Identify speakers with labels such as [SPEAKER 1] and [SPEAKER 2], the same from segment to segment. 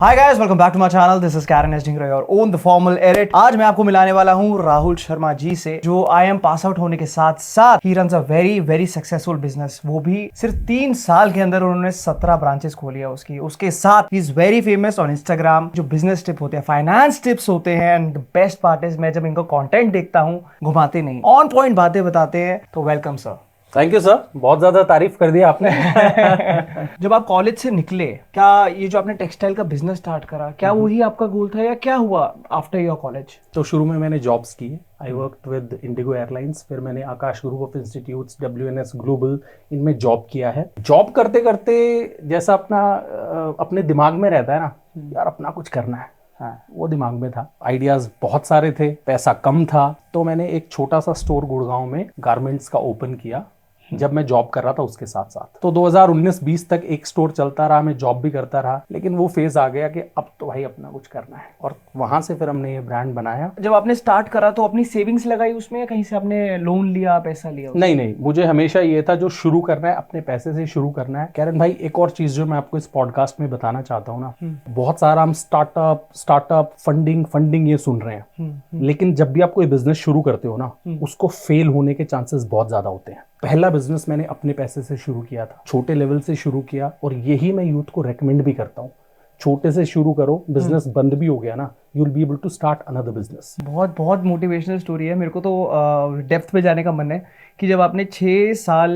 [SPEAKER 1] Hi guys, welcome back to my channel. This is Karen S Dhingra और on the formal edit. आज मैं आपको मिलाने वाला हूं राहुल शर्मा जी से, जो IIM पास आउट होने के साथ साथ he runs a very very successful business. वो भी सिर्फ 3 साल के अंदर उन्होंने 17 ब्रांचेस खोली है उसकी। उसके साथ he is very famous on Instagram. जो बिजनेस टिप होते हैं, फाइनेंस टिप्स होते हैं, and the best part is मैं जब इनका कंटेंट देखता हूँ, घुमाते नहीं, ऑन पॉइंट बातें बताते हैं। तो welcome sir.
[SPEAKER 2] Thank you sir, बहुत ज्यादा तारीफ कर दिया आपने।
[SPEAKER 1] जब आप कॉलेज से निकले, क्या ये जो आपने टेक्सटाइल का बिजनेस स्टार्ट करा, क्या वही आपका गोल था या क्या हुआ आफ्टर योर कॉलेज?
[SPEAKER 2] तो शुरू में मैंने जॉब्स की। I worked with IndiGo airlines, फिर मैंने Aakash group of institutes, WNS global, इनमें जॉब किया है। जॉब करते करते जैसा अपने दिमाग में रहता है ना, यार अपना कुछ करना है। हाँ, वो दिमाग में था। आइडियाज बहुत सारे थे, पैसा कम था, तो मैंने एक छोटा सा स्टोर गुड़गांव में गारमेंट्स का ओपन किया जब मैं जॉब कर रहा था उसके साथ साथ। तो 2019-20 तक एक स्टोर चलता रहा, मैं जॉब भी करता रहा, लेकिन वो फेज आ गया कि अब तो भाई अपना कुछ करना है, और वहां से फिर हमने ये ब्रांड बनाया।
[SPEAKER 1] जब आपने स्टार्ट करा तो अपनी सेविंग्स लगाई उसमें या कहीं से आपने लोन लिया, पैसा लिया उसमें?
[SPEAKER 2] नहीं, मुझे हमेशा ये था जो शुरू करना है अपने पैसे से शुरू करना है। कैरन भाई, एक और चीज जो मैं आपको इस पॉडकास्ट में बताना चाहता हूँ ना, बहुत सारा हम स्टार्टअप फंडिंग ये सुन रहे हैं, लेकिन जब भी आप कोई बिजनेस शुरू करते हो ना, उसको फेल होने के चांसेस बहुत ज्यादा होते हैं। पहला बिजनेस मैंने अपने पैसे से शुरू किया था, छोटे लेवल से शुरू किया, और यही मैं यूथ को रेकमेंड भी करता हूँ। छोटे से शुरू करो, बिजनेस बंद भी हो गया ना, you will be able to start another business.
[SPEAKER 1] बहुत बहुत मोटिवेशनल स्टोरी है। मेरे को तो डेप्थ पे जाने का मन है कि जब आपने 6 साल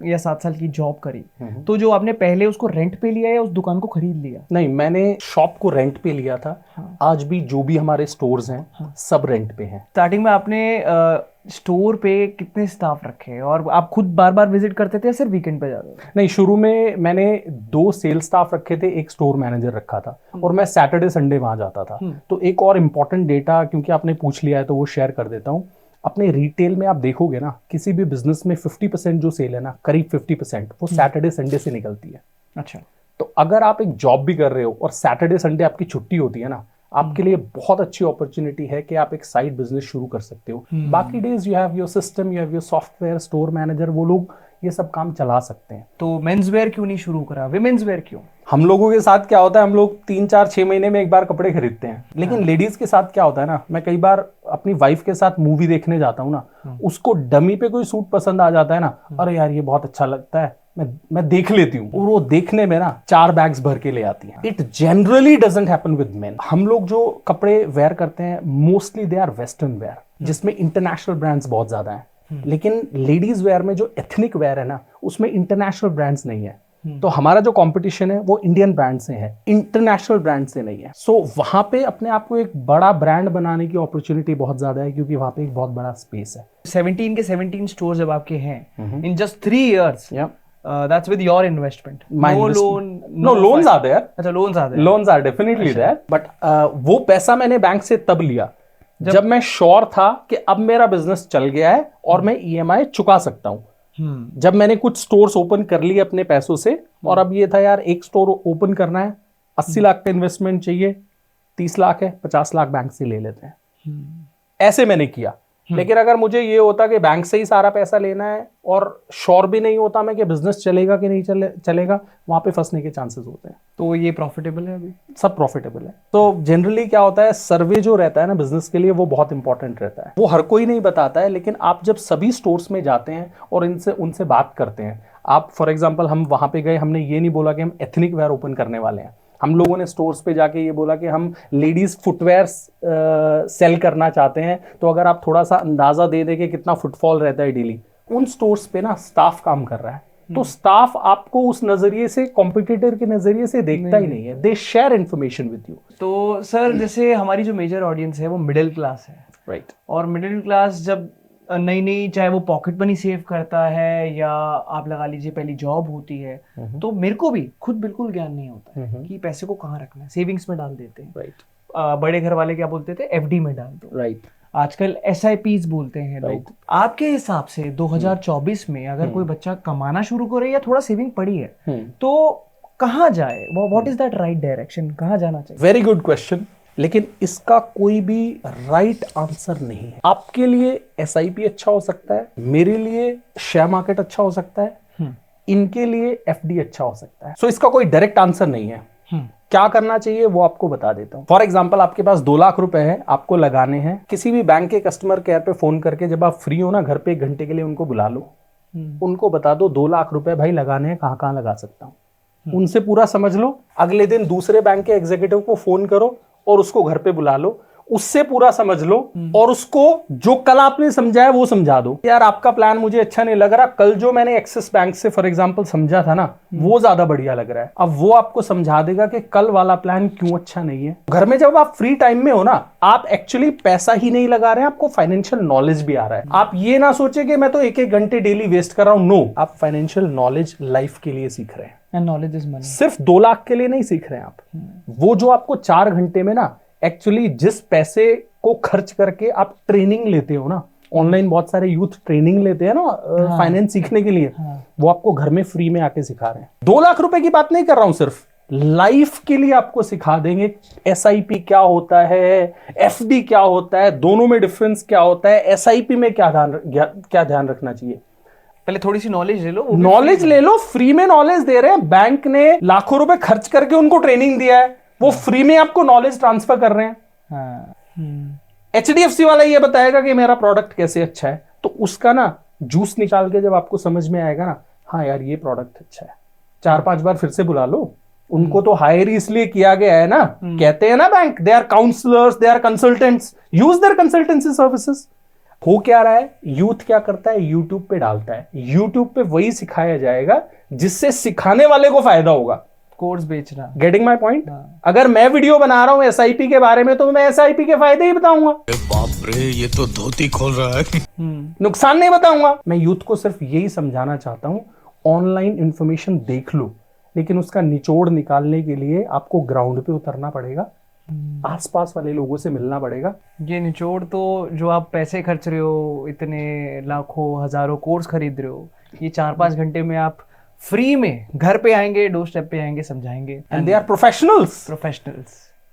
[SPEAKER 1] या 7 साल की जॉब करी, तो जो आपने पहले उसको रेंट पे लिया या उस दुकान को खरीद लिया?
[SPEAKER 2] नहीं, मैंने शॉप को रेंट पे लिया था। आज भी जो भी हमारे स्टोर्स हैं सब रेंट पे हैं।
[SPEAKER 1] स्टार्टिंग में आपने स्टोर पे कितने स्टाफ रखे और आप खुद बार बार विजिट करते थे या सिर्फ वीकेंड पे जाते थे?
[SPEAKER 2] नहीं, शुरू में मैंने 2 सेल्स स्टाफ रखे थे, एक स्टोर मैनेजर रखा था, और मैं सैटरडे संडे वहां जाता था। तो एक और इम्पॉर्टेंट डेटा, क्योंकि आपने पूछ लिया है तो वो शेयर कर देता हूँ। अपने रिटेल में आप देखोगे ना, किसी भी बिजनेस में 50% जो सेल है ना, करीब 50% वो सैटरडे संडे से निकलती है।
[SPEAKER 1] अच्छा।
[SPEAKER 2] तो अगर आप एक जॉब भी कर रहे हो और सैटरडे संडे आपकी छुट्टी होती है ना, आपके लिए बहुत अच्छी अपॉर्चुनिटी है कि आप एक साइड बिजनेस शुरू कर सकते हो। बाकी days you have your system, you have your software, store manager, वो लोग ये सब काम चला सकते हैं।
[SPEAKER 1] तो मेंस वेयर क्यों नहीं शुरू करा, विमेंस वेयर क्यों?
[SPEAKER 2] हम लोगों के साथ क्या होता है, हम लोग 3-4-6 महीने में एक बार कपड़े खरीदते हैं, लेकिन लेडीज के साथ क्या होता है ना, मैं कई बार अपनी वाइफ के साथ मूवी देखने जाता हूँ ना, उसको डमी पे कोई सूट पसंद आ जाता है ना, अरे यार ये बहुत अच्छा लगता है, मैं देख लेती हूँ, और वो देखने में ना 4 बैग्स भर के ले आती हैं। It generally doesn't happen with men. हम लोग जो कपड़े वेयर करते हैं mostly they are western wear, जिसमें इंटरनेशनल ब्रांड्स बहुत ज्यादा हैं। लेकिन लेडीज वेयर में जो एथनिक वेयर है ना, उसमें इंटरनेशनल ब्रांड्स नहीं है। तो हमारा जो कंपटीशन है वो इंडियन ब्रांड से है, इंटरनेशनल ब्रांड से नहीं है। सो वहां पे अपने आप को एक बड़ा ब्रांड बनाने की अपॉर्चुनिटी बहुत ज्यादा है, क्योंकि वहां पे एक बहुत बड़ा स्पेस है।
[SPEAKER 1] 17 के 17 स्टोर जब आपके हैं in just 3 years, that's with your investment. No loan,
[SPEAKER 2] no loans are there.
[SPEAKER 1] अच्छा, loans are there.
[SPEAKER 2] Loans are definitely there, but वो पैसा मैंने बैंक से तब लिया जब मैं श्योर था कि अब मेरा बिजनेस चल गया है और मैं EMI चुका सकता हूँ। जब मैंने कुछ स्टोर्स ओपन कर लिए अपने पैसों से, और अब ये था यार एक स्टोर ओपन करना है, 80 लाख का इन्वेस्टमेंट चाहिए, 30 लाख है, 50 लाख बैंक से ले लेते हैं। ऐसे मैंने किया। लेकिन अगर मुझे ये होता कि बैंक से ही सारा पैसा लेना है और श्योर भी नहीं होता मैं कि बिजनेस चलेगा कि नहीं चलेगा, वहां पे फंसने के चांसेस होते हैं।
[SPEAKER 1] तो ये प्रॉफिटेबल है? अभी सब
[SPEAKER 2] प्रॉफिटेबल है। तो जनरली क्या होता है, सर्वे जो रहता है ना बिजनेस के लिए, वो बहुत इंपॉर्टेंट रहता है। वो हर कोई नहीं बताता है, लेकिन आप जब सभी स्टोर्स में जाते हैं और उनसे बात करते हैं, आप फॉर एग्जाम्पल, हम वहां पे गए, हमने ये नहीं बोला कि हम एथनिक वेयर ओपन करने वाले हैं। हम लोगों ने स्टोर्स पे जाके ये बोला कि हम लेडीज फुटवेयर सेल करना चाहते हैं, तो अगर आप थोड़ा सा अंदाजा दे दे कि कितना फुटफॉल रहता है डेली, उन स्टोर्स पे ना स्टाफ काम कर रहा है, तो स्टाफ आपको उस नजरिए से, कॉम्पिटिटर के नजरिए से देखता ही नहीं है। दे शेयर इन्फॉर्मेशन विद यू।
[SPEAKER 1] तो सर, जैसे हमारी जो मेजर ऑडियंस है वो मिडिल क्लास है,
[SPEAKER 2] राइट?
[SPEAKER 1] और मिडिल क्लास जब नई चाहे वो पॉकेट मनी सेव करता है या आप लगा लीजिए पहली जॉब होती है, तो मेरे को भी खुद बिल्कुल ज्ञान नहीं होता है कि पैसे को कहाँ रखना है। सेविंग्स में डाल देते हैं,
[SPEAKER 2] राइट?
[SPEAKER 1] बड़े घर वाले क्या बोलते थे, FD में डाल दो,
[SPEAKER 2] राइट?
[SPEAKER 1] आजकल SIPs बोलते हैं लोग। आपके हिसाब से 2024 में अगर कोई बच्चा कमाना शुरू करे या थोड़ा सेविंग पड़ी है, तो कहाँ जाए? What is that right direction, कहाँ जाना चाहिए?
[SPEAKER 2] Very good question. लेकिन इसका कोई भी राइट आंसर नहीं है। आपके लिए SIP अच्छा हो सकता है, मेरे लिए शेयर मार्केट अच्छा हो सकता है, इनके लिए FD अच्छा हो सकता है। सो इसका कोई डायरेक्ट आंसर नहीं है। क्या करना चाहिए वो आपको बता देता हूँ। फॉर एग्जाम्पल, आपके पास 2 लाख रुपए हैं, आपको लगाने हैं। किसी भी बैंक के कस्टमर केयर पे फोन करके जब आप फ्री हो ना, घर पे 1 घंटे के लिए उनको बुला लो, उनको बता दो 2 लाख रुपए भाई लगाने हैं, कहाँ कहाँ लगा सकता हूँ, उनसे पूरा समझ लो। अगले दिन दूसरे बैंक के एग्जीक्यूटिव को फोन करो और उसको घर पे बुला लो, उससे पूरा समझ लो और उसको जो कल आपने समझाया वो समझा दो। यार आपका प्लान मुझे अच्छा नहीं लग रहा, कल जो मैंने एक्सिस बैंक से फॉर एग्जांपल समझा था ना, वो ज्यादा बढ़िया लग रहा है। अब वो आपको समझा देगा कि कल वाला प्लान क्यों अच्छा नहीं है। घर में जब आप फ्री टाइम में हो ना, आप एक्चुअली पैसा ही नहीं लगा रहे हैं, आपको फाइनेंशियल नॉलेज भी आ रहा है। आप ये ना सोचे कि मैं तो 1-1 घंटे डेली वेस्ट कर रहा हूं। नो, आप फाइनेंशियल नॉलेज लाइफ के लिए सीख रहे हैं।
[SPEAKER 1] And knowledge is money.
[SPEAKER 2] सिर्फ 2 लाख के लिए नहीं सीख रहे हैं आप। वो जो आपको 4 घंटे में ना, एक्चुअली जिस पैसे को खर्च करके आप ट्रेनिंग लेते हो ना, ऑनलाइन बहुत सारे यूथ ट्रेनिंग लेते हैं ना फाइनेंस सीखने के लिए, वो आपको घर में फ्री में आके सिखा रहे हैं। 2 लाख रुपए की बात नहीं कर रहा हूं, सिर्फ लाइफ के लिए आपको सिखा देंगे। SIP क्या होता है, FD क्या होता है, दोनों में डिफरेंस क्या होता है, SIP में क्या ध्यान रखना चाहिए।
[SPEAKER 1] पहले थोड़ी सी नॉलेज ले लो।
[SPEAKER 2] नॉलेज ले लो, फ्री में नॉलेज दे रहे हैं। बैंक ने लाखों रुपए खर्च करके उनको ट्रेनिंग दिया है, वो फ्री में आपको नॉलेज ट्रांसफर कर रहे हैं। HDFC वाला ये बताएगा कि मेरा प्रोडक्ट कैसे अच्छा है, तो उसका ना जूस निकाल के जब आपको समझ में आएगा ना, हाँ यार ये प्रोडक्ट अच्छा है, 4-5 बार फिर से बुला लो। उनको तो हायर इसलिए किया गया है ना, कहते हैं ना bank, they are counsellors, they are consultants, use their consultancy services. हो क्या रहा है, यूथ क्या करता है, यूट्यूब पे डालता है, यूट्यूब पे वही सिखाया जाएगा जिससे सिखाने वाले को फायदा होगा।
[SPEAKER 1] कोर्स बेचना।
[SPEAKER 2] Getting my point. अगर मैं वीडियो बना रहा हूं SIP के बारे में, तो मैं SIP के फायदे ही बताऊंगा।
[SPEAKER 3] बाप रे, ये तो धोती खोल रहा है।
[SPEAKER 2] नुकसान नहीं बताऊंगा। मैं यूथ को सिर्फ यही समझाना चाहता हूं, ऑनलाइन इंफॉर्मेशन देख लो, लेकिन उसका निचोड़ निकालने के लिए आपको ग्राउंड पे उतरना पड़ेगा, आसपास वाले लोगों से मिलना पड़ेगा।
[SPEAKER 1] ये निचोड़ तो जो आप पैसे खर्च रहे हो, इतने लाखों हजारों कोर्स खरीद रहे हो, ये 4-5 घंटे में आप फ्री में घर पे आएंगे, डोर स्टेप पे आएंगे, समझाएंगे।
[SPEAKER 2] And they are professionals.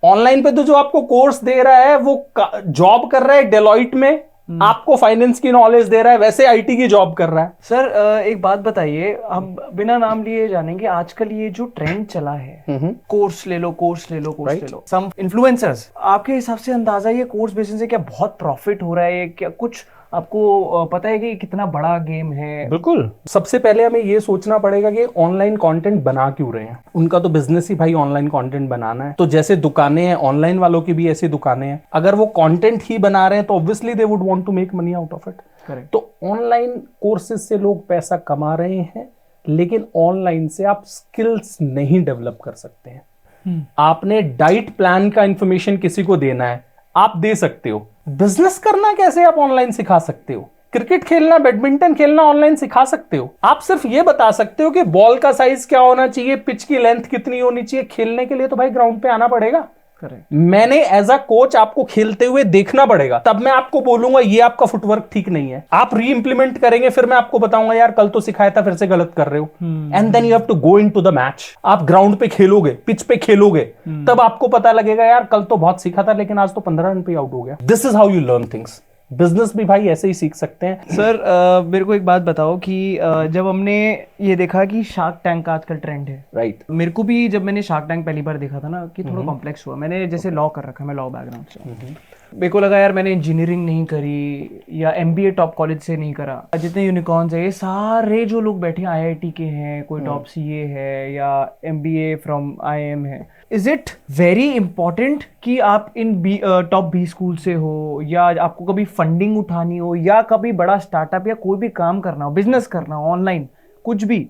[SPEAKER 2] Online पे तो जो आपको कोर्स दे रहा है वो जॉब कर रहा है डेलॉइट में, आपको फाइनेंस की नॉलेज दे रहा है, वैसे IT की जॉब कर रहा है।
[SPEAKER 1] सर एक बात बताइए, हम बिना नाम लिए जानेंगे, आजकल ये जो ट्रेंड चला है, कोर्स ले लो, कोर्स ले लो, कोर्स ले लो, सम इन्फ्लुएंसर्स, आपके हिसाब से अंदाजा ये कोर्स बेचने से क्या बहुत प्रॉफिट हो रहा है, क्या कुछ आपको पता है कि कितना बड़ा गेम है?
[SPEAKER 2] बिल्कुल। सबसे पहले हमें ये सोचना पड़ेगा कि ऑनलाइन कंटेंट बना क्यों रहे हैं। उनका तो बिजनेस ही भाई ऑनलाइन कंटेंट बनाना है। तो जैसे दुकानें हैं, ऑनलाइन वालों की भी ऐसी दुकानें हैं। अगर वो कंटेंट ही बना रहे हैं तो obviously they would want to make money out of it.
[SPEAKER 1] Correct.
[SPEAKER 2] तो ऑनलाइन कोर्सेज से लोग पैसा कमा रहे हैं, लेकिन ऑनलाइन से आप स्किल्स नहीं डेवलप कर सकते हैं। आपने डाइट प्लान का इंफॉर्मेशन किसी को देना है, आप दे सकते हो। बिजनेस करना कैसे आप ऑनलाइन सिखा सकते हो। क्रिकेट खेलना, बैडमिंटन खेलना ऑनलाइन सिखा सकते हो। आप सिर्फ ये बता सकते हो कि बॉल का साइज क्या होना चाहिए, पिच की लेंथ कितनी होनी चाहिए। खेलने के लिए तो भाई ग्राउंड पे आना पड़ेगा।
[SPEAKER 1] करेक्ट।
[SPEAKER 2] मैंने एज अ कोच आपको खेलते हुए देखना पड़ेगा, तब मैं आपको बोलूंगा ये आपका फुटवर्क ठीक नहीं है। आप री इंप्लीमेंट करेंगे, फिर मैं आपको बताऊंगा यार कल तो सिखाया था, फिर से गलत कर रहे हो। And then you have to go into the match. आप ग्राउंड पे खेलोगे, पिच पे खेलोगे, तब आपको पता लगेगा यार कल तो बहुत सीखा था, लेकिन आज तो 15 रन पे आउट हो गया। This is how you learn things. Business भी भाई ऐसे ही सीख सकते हैं।
[SPEAKER 1] सर मेरे को एक बात बताओ कि जब हमने ये देखा कि शार्क टैंक का आजकल ट्रेंड है,
[SPEAKER 2] राइट।
[SPEAKER 1] मेरे को भी जब मैंने शार्क टैंक पहली बार देखा था ना, कि थोड़ा कॉम्प्लेक्स हुआ। मैंने जैसे लॉ कर रखा है, मैं लॉ बैकग्राउंड से, मेरे को लगा यार मैंने इंजीनियरिंग नहीं करी या MBA टॉप कॉलेज से नहीं करा। जितने यूनिकॉर्न्स है, ये सारे जो लोग बैठे हैं IIT के हैं, कोई टॉप CA है या MBA फ्रॉम IIM है। इज इट वेरी इंपॉर्टेंट कि आप इन टॉप 20 स्कूल से हो, या आपको कभी फंडिंग उठानी हो, या कभी बड़ा स्टार्टअप या कोई भी काम करना हो, बिजनेस करना हो, ऑनलाइन कुछ भी,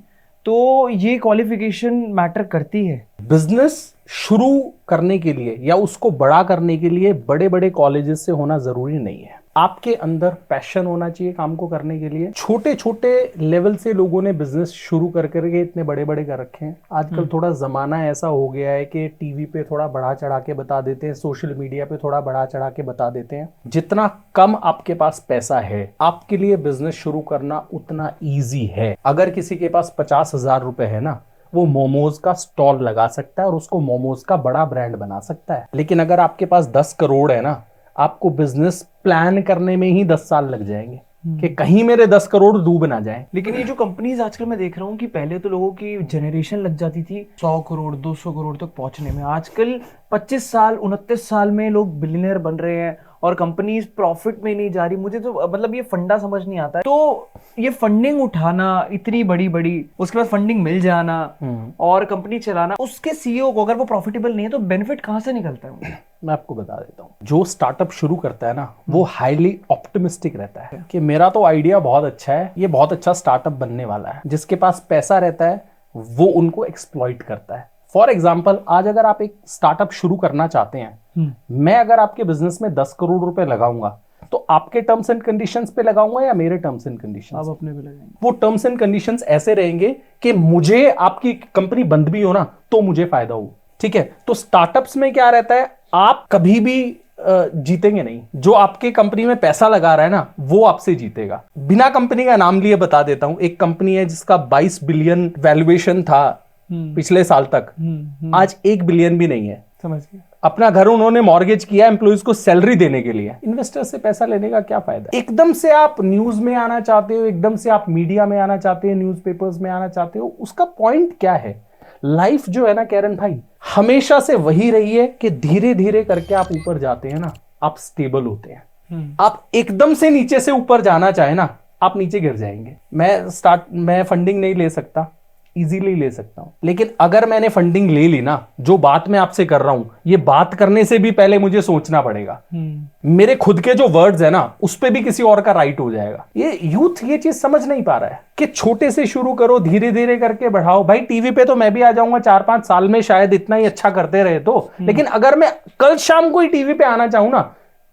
[SPEAKER 1] तो ये क्वालिफिकेशन मैटर करती है?
[SPEAKER 2] बिजनेस शुरू करने के लिए या उसको बड़ा करने के लिए बड़े बड़े कॉलेजेस से होना जरूरी नहीं है। आपके अंदर पैशन होना चाहिए काम को करने के लिए। छोटे छोटे लेवल से लोगों ने बिजनेस शुरू कर करके इतने बड़े बड़े कर रखे हैं। आजकल थोड़ा जमाना ऐसा हो गया है कि टीवी पे थोड़ा बढ़ा चढ़ा के बता देते हैं, सोशल मीडिया पे थोड़ा बढ़ा चढ़ा के बता देते हैं। जितना कम आपके पास पैसा है, आपके लिए बिजनेस शुरू करना उतना ईजी है। अगर किसी के पास 50,000 रुपए है ना, वो मोमोज का स्टॉल लगा सकता है और उसको मोमोज का बड़ा ब्रांड बना सकता है। लेकिन अगर आपके पास 10 करोड़ है ना, आपको बिजनेस प्लान करने में ही 10 साल लग जाएंगे। कि कहीं मेरे 10 करोड़ डूब ना जाए।
[SPEAKER 1] लेकिन ये जो कंपनीज आजकल मैं देख रहा हूँ कि पहले तो लोगों की जनरेशन लग जाती थी 100 करोड़ 200 करोड़ तक पहुंचने में, आजकल 25 साल 29 साल में लोग बिलियनर बन रहे हैं और कंपनीज प्रॉफिट में नहीं जा रही। मुझे तो मतलब ये फंडा समझ नहीं आता है। तो ये फंडिंग उठाना इतनी बड़ी बड़ी, उसके बाद फंडिंग मिल जाना और कंपनी चलाना, उसके सीईओ को अगर वो प्रॉफिटेबल नहीं है तो बेनिफिट कहाँ से निकलता है मुझे?
[SPEAKER 2] मैं आपको बता देता हूँ, जो स्टार्टअप शुरू करता है ना वो हाईली ऑप्टिमिस्टिक रहता है कि मेरा तो आइडिया बहुत अच्छा है, ये बहुत अच्छा स्टार्टअप बनने वाला है। जिसके पास पैसा रहता है वो उनको एक्सप्लॉइट करता है। फॉर एग्जाम्पल, आज अगर आप एक स्टार्टअप शुरू करना चाहते हैं, मैं अगर आपके बिजनेस में 10 करोड़ रुपए लगाऊंगा तो आपके टर्म्स एंड कंडीशंस पे लगाऊंगा या मेरे टर्म्स एंड कंडीशंस?
[SPEAKER 1] आप अपने पे लगाएंगे।
[SPEAKER 2] वो टर्म्स एंड कंडीशंस ऐसे रहेंगे कि मुझे आपकी कंपनी बंद भी हो ना तो मुझे फायदा हो। ठीक है, तो स्टार्टअप्स में क्या रहता है, आप कभी भी जीतेंगे नहीं। जो आपके कंपनी में पैसा लगा रहा है ना वो आपसे जीतेगा। बिना कंपनी का नाम लिए बता देता हूं, एक कंपनी है जिसका 22 बिलियन वैल्यूएशन था पिछले साल तक, आज 1 बिलियन भी नहीं है।
[SPEAKER 1] समझ गया।
[SPEAKER 2] अपना घर उन्होंने मॉर्गेज किया एम्प्लॉइज को सैलरी देने के लिए। इन्वेस्टर से पैसा लेने का क्या फायदा? एकदम से आप न्यूज में आना चाहते हो, एकदम से आप मीडिया में आना चाहते हो, न्यूज़पेपर्स में आना चाहते हो, उसका पॉइंट क्या है? लाइफ जो है ना कैरन भाई, हमेशा से वही रही है कि धीरे धीरे करके आप ऊपर जाते हैं ना, आप स्टेबल होते हैं। आप एकदम से नीचे से ऊपर जाना चाहे ना, आप नीचे गिर जाएंगे। मैं फंडिंग नहीं ले सकता, इजीली ले सकता हूं, लेकिन अगर मैंने फंडिंग ले ली ना, जो बात मैं आपसे कर रहा हूं, ये बात करने से भी पहले मुझे सोचना पड़ेगा। मेरे खुद के जो वर्ड्स है ना उस पे भी किसी और का राइट हो जाएगा। ये यूथ ये चीज समझ नहीं पा रहा है कि छोटे से शुरू करो, धीरे धीरे करके बढ़ाओ। भाई टीवी पे तो मैं भी आ जाऊंगा 4-5 साल में, शायद इतना ही अच्छा करते रहे तो, लेकिन अगर मैं कल शाम को ही टीवी पे आना चाहूं ना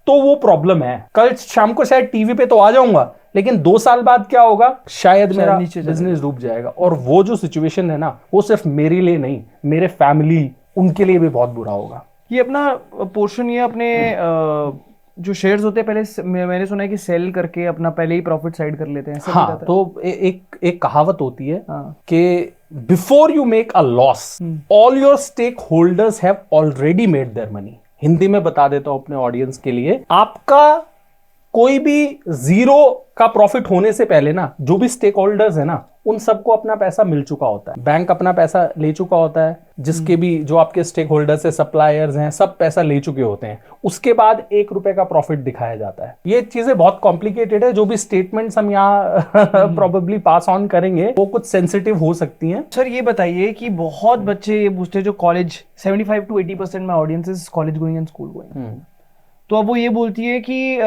[SPEAKER 2] तो वो प्रॉब्लम है। कल शाम को शायद टीवी पे तो आ जाऊंगा, लेकिन 2 साल बाद क्या होगा, शायद मेरा बिजनेस डूब जाएगा। और वो जो सिचुएशन है ना वो सिर्फ मेरे लिए नहीं, मेरे फैमिली उनके लिए भी बहुत बुरा होगा।
[SPEAKER 1] ये अपना पोर्शन, ये अपने जो शेयर्स होते हैं पहले मैंने सुना है कि सेल करके अपना पहले ही प्रॉफिट साइड कर लेते हैं।
[SPEAKER 2] हाँ, तो एक कहावत होती है कि before you make a loss all your stakeholders have already made their money. Hindi में बता देता हूं अपने ऑडियंस के लिए, आपका कोई भी जीरो का प्रॉफिट होने से पहले ना जो भी स्टेक होल्डर्स है ना उन सबको अपना पैसा मिल चुका होता है। बैंक अपना पैसा ले चुका होता है, जिसके भी जो आपके स्टेक होल्डर्स है, सप्लायर्स हैं, सब पैसा ले चुके होते हैं। उसके बाद 1 रुपए का प्रॉफिट दिखाया जाता है। ये चीजें बहुत कॉम्प्लिकेटेड है, जो भी स्टेटमेंट्स हम यहाँ प्रोबेबली पास ऑन करेंगे वो कुछ सेंसिटिव हो सकती हैं।
[SPEAKER 1] सर ये बताइए कि बहुत बच्चे ये पूछते हैं जो college 75 to 80% my audience is college going and school going, तो अब वो ये बोलती है कि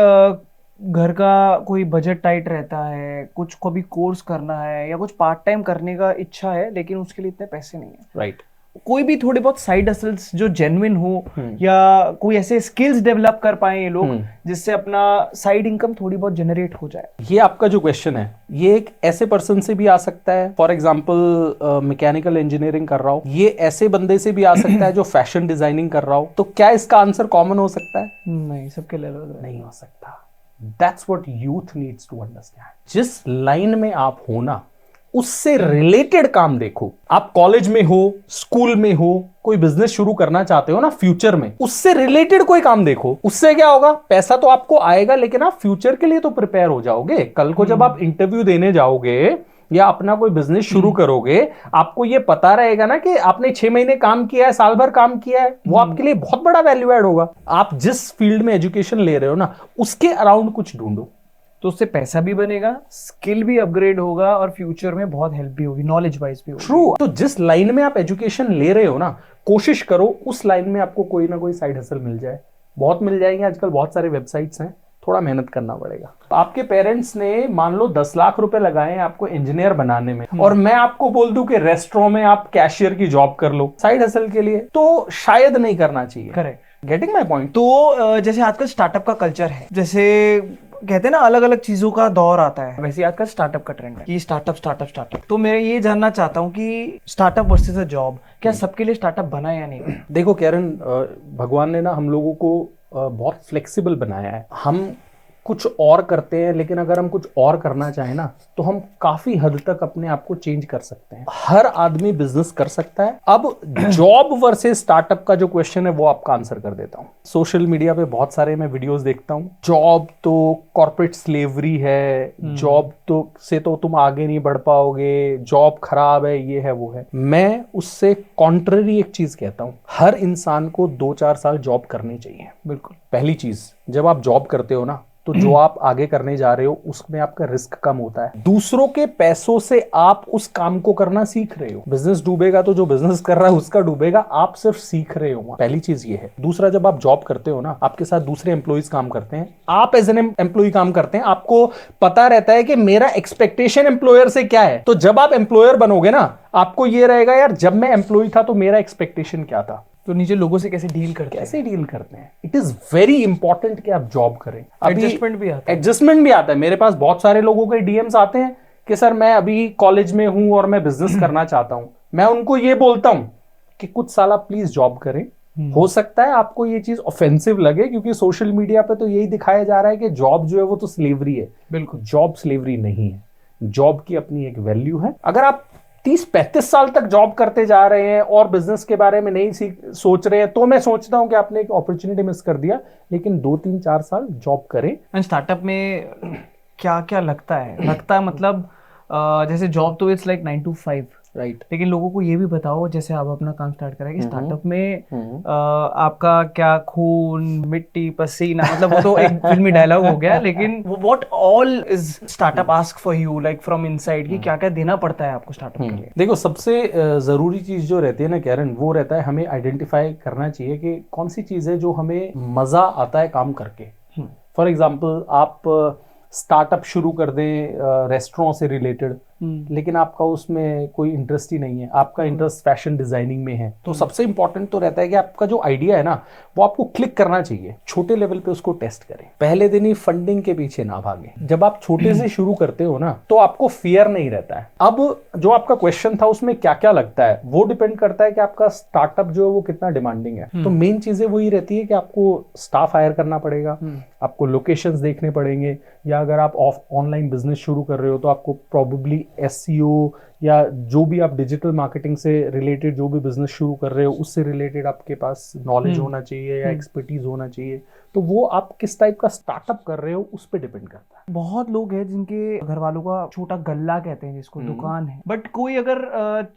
[SPEAKER 1] घर का कोई बजट टाइट रहता है, कुछ को भी कोर्स करना है या कुछ पार्ट टाइम करने का इच्छा है, लेकिन उसके लिए इतने पैसे नहीं है।
[SPEAKER 2] राइट।
[SPEAKER 1] कोई भी थोड़े बहुत साइड हसल्स जो जेन्युइन हो या कोई ऐसे स्किल्स डेवलप कर पाए ये लोग जिससे अपना साइड इनकम थोड़ी बहुत जनरेट हो जाए।
[SPEAKER 2] ये आपका जो क्वेश्चन है ये एक ऐसे पर्सन से भी आ सकता है, फॉर एग्जांपल मैकेनिकल इंजीनियरिंग कर रहा हो, ये ऐसे बंदे से भी आ सकता है जो फैशन डिजाइनिंग कर रहा हो। तो क्या इसका आंसर कॉमन हो सकता है?
[SPEAKER 1] नहीं, सबके लेवल
[SPEAKER 2] नहीं हो सकता। That's what youth needs to understand. जिस लाइन में आप हो ना उससे रिलेटेड काम देखो। आप कॉलेज में हो, स्कूल में हो, कोई बिजनेस शुरू करना चाहते हो ना फ्यूचर में, उससे रिलेटेड कोई काम देखो। उससे क्या होगा, पैसा तो आपको आएगा लेकिन आप फ्यूचर के लिए तो प्रिपेयर हो जाओगे। कल को जब आप इंटरव्यू देने जाओगे या अपना कोई बिजनेस शुरू करोगे, आपको ये पता रहेगा ना कि आपने 6 महीने काम किया है, साल भर काम किया है, वो आपके लिए बहुत बड़ा वैल्यू ऐड होगा। आप जिस फील्ड में एजुकेशन ले रहे हो ना उसके अराउंड कुछ ढूंढो,
[SPEAKER 1] तो उससे पैसा भी बनेगा, स्किल भी अपग्रेड होगा और फ्यूचर में बहुत हेल्प भी होगी, नॉलेज वाइज भी होगी।
[SPEAKER 2] ट्रू। तो जिस लाइन में आप एजुकेशन ले रहे हो ना, कोशिश करो उस लाइन में आपको कोई ना कोई साइड हसल मिल जाए। बहुत मिल जाएंगे, आजकल बहुत सारे वेबसाइट्स हैं, थोड़ा मेहनत करना पड़ेगा। आपके पेरेंट्स ने मान लो 10 लाख रुपए लगाए हैं आपको इंजीनियर बनाने में, और मैं आपको बोल दूं कि रेस्टोरेंट में आप कैशियर की जॉब कर लो साइड हसल के लिए, तो शायद नहीं करना चाहिए।
[SPEAKER 1] Correct,
[SPEAKER 2] getting my point.
[SPEAKER 1] तो जैसे आजकल स्टार्टअप का कल्चर है, जैसे कहते हैं ना अलग अलग चीजों का दौर आता है, वैसे आजकल स्टार्टअप का ट्रेंड है कि स्टार्टअप। तो मैं ये जानना चाहता हूँ कि स्टार्टअप वर्सेस अ जॉब, क्या सबके लिए स्टार्टअप बना या नहीं?
[SPEAKER 2] देखो कैरन, भगवान ने ना हम लोगों को बहुत फ्लेक्सिबल बनाया है। हम कुछ और करते हैं, लेकिन अगर हम कुछ और करना चाहें ना तो हम काफी हद तक अपने आप को चेंज कर सकते हैं। हर आदमी बिजनेस कर सकता है। अब जॉब वर्सेस स्टार्टअप का जो क्वेश्चन है वो आपका आंसर कर देता हूँ। सोशल मीडिया पे बहुत सारे मैं वीडियोस देखता हूँ, जॉब तो कॉर्पोरेट स्लेवरी है, जॉब तो से तो तुम आगे नहीं बढ़ पाओगे, जॉब खराब है, ये है वो है। मैं उससे कॉन्ट्ररी एक चीज कहता हूँ, हर इंसान को 2-4 साल जॉब करनी चाहिए।
[SPEAKER 1] बिल्कुल।
[SPEAKER 2] पहली चीज, जब आप जॉब करते हो ना तो जो आप आगे करने जा रहे हो उसमें आपका रिस्क कम होता है। दूसरों के पैसों से आप उस काम को करना सीख रहे हो। बिजनेस डूबेगा तो जो बिजनेस कर रहा है उसका डूबेगा, आप सिर्फ सीख रहे हो। पहली चीज ये है। दूसरा, जब आप जॉब करते हो ना, आपके साथ दूसरे एम्प्लॉइज काम करते हैं, आप एज एन एम्प्लॉय काम करते हैं, आपको पता रहता है कि मेरा एक्सपेक्टेशन एम्प्लॉयर से क्या है। तो जब आप एम्प्लॉयर बनोगे ना, आपको ये रहेगा यार जब मैं एम्प्लॉय था तो मेरा एक्सपेक्टेशन क्या था,
[SPEAKER 1] तो नीचे लोगों से कैसे डील करते हैं,
[SPEAKER 2] कैसे डील करते हैं। इट इज वेरी इंपॉर्टेंट कि आप जॉब करें।
[SPEAKER 1] एडजस्टमेंट भी आता है।
[SPEAKER 2] एडजस्टमेंट भी आता है। मेरे पास बहुत सारे लोगों के डीएम्स आते हैं कि सर मैं अभी कॉलेज में हूं और मैं बिजनेस करना चाहता हूं। मैं उनको ये बोलता हूं कि कुछ साल आप प्लीज जॉब करें। हो सकता है आपको ये चीज ऑफेंसिव लगे, क्योंकि सोशल मीडिया पे तो यही दिखाया जा रहा है कि जॉब जो है वो तो स्लेवरी है।
[SPEAKER 1] बिल्कुल,
[SPEAKER 2] जॉब स्लेवरी नहीं है। जॉब की अपनी एक वैल्यू है। अगर आप 30-35 साल तक जॉब करते जा रहे हैं और बिजनेस के बारे में नहीं सोच रहे हैं, तो मैं सोचता हूं कि आपने एक अपॉर्चुनिटी मिस कर दिया। लेकिन 2-3-4 साल जॉब करें।
[SPEAKER 1] एंड स्टार्टअप में क्या क्या लगता है मतलब जैसे जॉब तो इट्स लाइक 9 to 5,
[SPEAKER 2] राइट।
[SPEAKER 1] लेकिन लोगों को ये भी बताओ, जैसे आप अपना काम स्टार्ट करें कि स्टार्टअप में आपका क्या खून मिट्टी पसीना, मतलब वो तो एक फिल्मी डायलॉग हो गया, लेकिन what all is startup ask for you like from inside, कि क्या क्या देना पड़ता है आपको स्टार्टअप के लिए।
[SPEAKER 2] देखो, सबसे जरूरी चीज जो रहती है ना कैरन, वो रहता है हमें आइडेंटिफाई करना चाहिए कि कौन सी चीज है जो हमें मजा आता है काम करके। फॉर एग्जाम्पल, आप स्टार्टअप शुरू कर दें रेस्टोरेंट से रिलेटेड, लेकिन आपका उसमें कोई इंटरेस्ट ही नहीं है, आपका इंटरेस्ट फैशन डिजाइनिंग में है, तो सबसे इंपॉर्टेंट तो रहता है कि आपका जो आइडिया है ना वो आपको क्लिक करना चाहिए। छोटे लेवल पे उसको टेस्ट करें, पहले दिन ही फंडिंग के पीछे ना भागे। जब आप छोटे से शुरू करते हो ना तो आपको फियर नहीं रहता है। अब जो आपका क्वेश्चन था उसमें क्या क्या लगता है, वो डिपेंड करता है कि आपका स्टार्टअप जो है वो कितना डिमांडिंग है। तो मेन चीजें वही रहती है कि आपको स्टाफ हायर करना पड़ेगा, आपको लोकेशंस देखने पड़ेंगे, या अगर आप ऑनलाइन बिजनेस शुरू कर रहे हो तो आपको प्रोबेबली एसईओ या जो भी आप डिजिटल मार्केटिंग से रिलेटेड जो भी बिजनेस शुरू कर रहे हो उससे रिलेटेड आपके पास नॉलेज होना चाहिए या एक्सपर्टीज होना चाहिए। तो वो आप किस टाइप का स्टार्टअप कर रहे हो उस पर डिपेंड करता है।
[SPEAKER 1] बहुत लोग हैं जिनके घर वालों का छोटा गल्ला कहते हैं जिसको, दुकान है, बट कोई अगर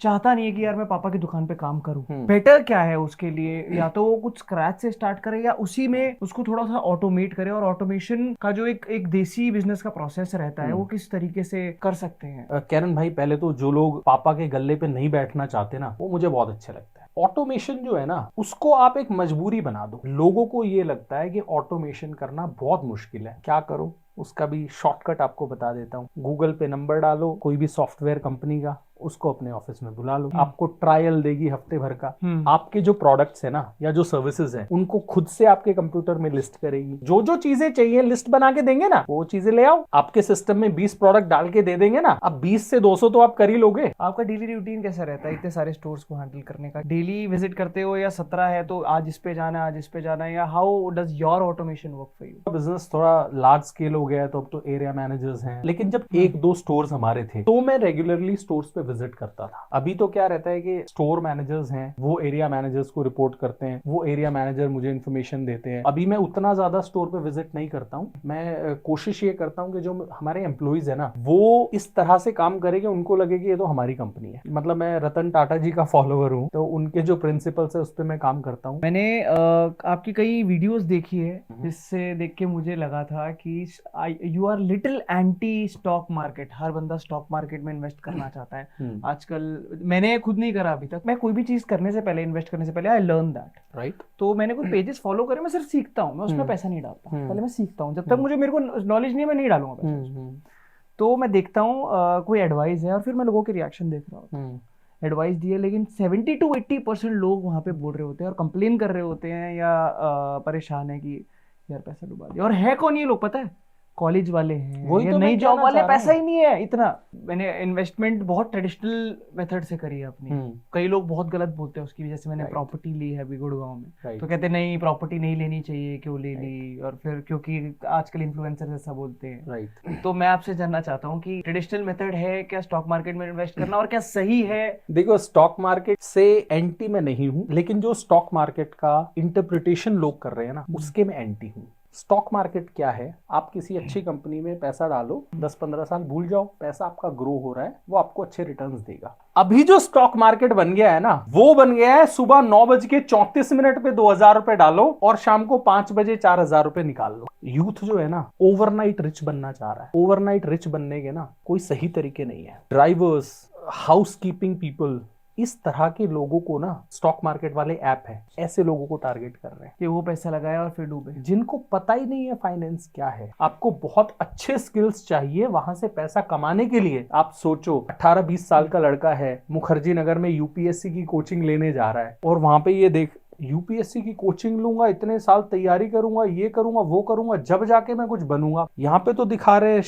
[SPEAKER 1] चाहता नहीं है कि यार मैं पापा की दुकान पे काम करूं, बेटर क्या है उसके लिए? या तो वो कुछ स्क्रैच से स्टार्ट करे या उसी में उसको थोड़ा सा ऑटोमेट करे, और ऑटोमेशन का जो एक देसी बिजनेस का प्रोसेस रहता है वो किस तरीके से कर सकते हैं?
[SPEAKER 2] कैरन भाई, पहले तो जो लोग पापा के गल्ले पे नहीं बैठना चाहते ना, वो मुझे बहुत अच्छा लगता है। ऑटोमेशन जो है ना उसको आप एक मजबूरी बना दो। लोगों को ये लगता है कि ऑटोमेशन करना बहुत मुश्किल है, क्या करो उसका भी शॉर्टकट आपको बता देता हूँ। गूगल पे नंबर डालो कोई भी सॉफ्टवेयर कंपनी का, उसको अपने ऑफिस में बुला लो, आपको ट्रायल देगी हफ्ते भर का। आपके जो प्रोडक्ट्स है ना या जो सर्विसेज है उनको खुद से आपके कंप्यूटर में लिस्ट करेगी। जो जो चीजें चाहिए लिस्ट बना के देंगे ना, वो चीजें ले आओ, आपके सिस्टम में 20 प्रोडक्ट डाल के दे देंगे ना, अब 20 से 200 तो आप कर ही लोगे।
[SPEAKER 1] आपका डेली रूटीन कैसा रहता है इतने सारे स्टोर्स को हैंडल करने का? डेली विजिट करते हो या 17 है तो आज इस पे जाना है, आज इस पे जाना है, या how does your automation work for you?
[SPEAKER 2] Business थोड़ा लार्ज स्केल हो गया है तो अब तो एरिया मैनेजर्स हैं, लेकिन जब 1-2 स्टोर्स हमारे थे तो मैं रेगुलरली स्टोर्स पे विजिट करता था। अभी तो क्या रहता है कि स्टोर मैनेजर्स हैं, वो एरिया मैनेजर्स को रिपोर्ट करते हैं, वो एरिया मैनेजर मुझे इन्फॉर्मेशन देते हैं। अभी मैं उतना ज्यादा स्टोर पे विजिट नहीं करता हूँ। मैं कोशिश ये करता हूँ कि जो हमारे एम्प्लॉइज है ना वो इस तरह से काम करे कि उनको लगे कि ये तो हमारी कंपनी है। मतलब मैं रतन टाटा जी का फॉलोअर हूँ, तो उनके जो प्रिंसिपल्स है उस पर मैं काम करता हूँ।
[SPEAKER 1] मैंने आपकी कई वीडियोस देखी है जिससे देख के मुझे लगा था कि you are little anti stock market. हर बंदा स्टॉक मार्केट में इन्वेस्ट करना चाहता है आजकल। मैंने खुद नहीं करा अभी तक। मैं कोई भी चीज करने से पहले, इन्वेस्ट करने से पहले, आई लर्न दैट, राइट। तो मैंने कोई पेजेस फॉलो करे, मैं सिर्फ सीखता हूँ, मैं उसमें पैसा नहीं डालता। पहले मैं सीखता हूँ, जब तक मुझे मेरे को नॉलेज नहीं है मैं नहीं डालूंगा पैसा। तो मैं देखता हूँ कोई एडवाइस है और फिर मैं लोगों के रिएक्शन देख रहा हूँ। एडवाइस दिए, लेकिन 70 to 80% लोग वहां पे बोल रहे होते हैं और कंप्लेन कर रहे होते हैं या परेशान है कि यार पैसा डुबा दिया। और है कौन ये लोग पता है? कॉलेज वाले हैं
[SPEAKER 2] वही
[SPEAKER 1] या
[SPEAKER 2] तो
[SPEAKER 1] नई
[SPEAKER 2] मैं
[SPEAKER 1] जॉब
[SPEAKER 2] कहना
[SPEAKER 1] वाले,
[SPEAKER 2] चाह रहा
[SPEAKER 1] पैसा ही नहीं है इतना। मैंने इन्वेस्टमेंट बहुत ट्रेडिशनल मेथड से करी है अपनी। कई लोग बहुत गलत बोलते हैं उसकी वजह से। मैंने प्रॉपर्टी ली है अभी गुड़गांव में, तो कहते नहीं प्रॉपर्टी नहीं लेनी चाहिए, क्यों ले ली, और फिर क्योंकि आजकल इन्फ्लुएंसर ऐसा बोलते हैं।
[SPEAKER 2] राइट।
[SPEAKER 1] तो मैं आपसे जानना चाहता हूँ कि ट्रेडिशनल मेथड है क्या स्टॉक मार्केट में इन्वेस्ट करना, और क्या सही है?
[SPEAKER 2] देखो, स्टॉक मार्केट से एंटी मैं नहीं हूं, लेकिन जो स्टॉक मार्केट का इंटरप्रिटेशन लोग कर रहे हैं ना, उसके मैं एंटी हूं। स्टॉक मार्केट क्या है? आप किसी अच्छी कंपनी में पैसा डालो, 10-15 साल भूल जाओ, पैसा आपका ग्रो हो रहा है, वो आपको अच्छे रिटर्न्स देगा। अभी जो स्टॉक मार्केट बन गया है ना, वो बन गया है सुबह 9:34 पे 2,000 रुपए डालो और शाम को 5 बजे 4,000 रुपए निकाल लो। यूथ जो है ना, ओवरनाइट रिच बनना चाह रहा है। ओवरनाइट रिच बनने के ना कोई सही तरीके नहीं है। ड्राइवर्स, हाउस कीपिंग पीपल, इस तरह के लोगों को ना स्टॉक मार्केट वाले ऐप है, ऐसे लोगों को टारगेट कर रहे हैं
[SPEAKER 1] कि वो पैसा लगाया और फिर डूबे।
[SPEAKER 2] जिनको पता ही नहीं है फाइनेंस क्या है। आपको बहुत अच्छे स्किल्स चाहिए वहां से पैसा कमाने के लिए। आप सोचो, 18-20 साल का लड़का है, मुखर्जी नगर में यूपीएससी की कोचिंग लेने जा रहा है, और वहां पे ये देख, यूपीएससी की कोचिंग लूंगा, इतने साल तैयारी करूंगा, ये करूंगा, वो करूंगा, जब जाके मैं कुछ बनूंगा। यहाँ पे तो दिखा रहे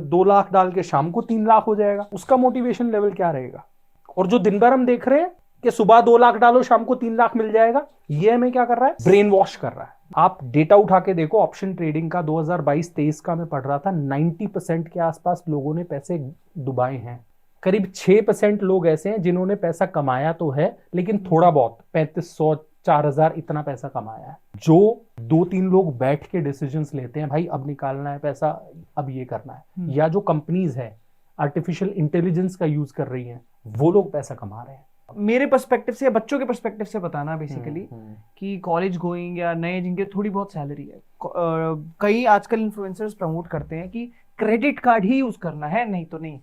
[SPEAKER 2] 2 लाख डाल के शाम को 3 लाख हो जाएगा। उसका मोटिवेशन लेवल क्या रहेगा? और जो दिन भर हम देख रहे हैं कि सुबह 2 लाख डालो, शाम को 3 लाख मिल जाएगा, ये हमें क्या कर रहा है? ब्रेन वॉश कर रहा है। आप डेटा उठा के देखो, ऑप्शन ट्रेडिंग का 2022-23 का मैं पढ़ रहा था, 90% के आसपास लोगों ने पैसे डुबाए हैं। करीब 6% लोग ऐसे हैं जिन्होंने पैसा कमाया तो है, लेकिन थोड़ा बहुत 3500, 4,000 इतना पैसा कमाया है। जो 2-3 लोग बैठ के डिसीजंस लेते हैं, भाई अब निकालना है पैसा, अब ये करना है, या जो कंपनीज है आर्टिफिशियल इंटेलिजेंस का यूज कर रही हैं, वो लोग पैसा कमा रहे हैं।
[SPEAKER 1] मेरे पर्सपेक्टिव से, बच्चों के पर्सपेक्टिव से बताना बेसिकली कि कॉलेज गोइंग या नए जिनके थोड़ी बहुत सैलरी है, कई आजकल इन्फ्लुएंसर्स प्रमोट करते हैं कि क्रेडिट कार्ड ही यूज करना है, नहीं तो नहीं।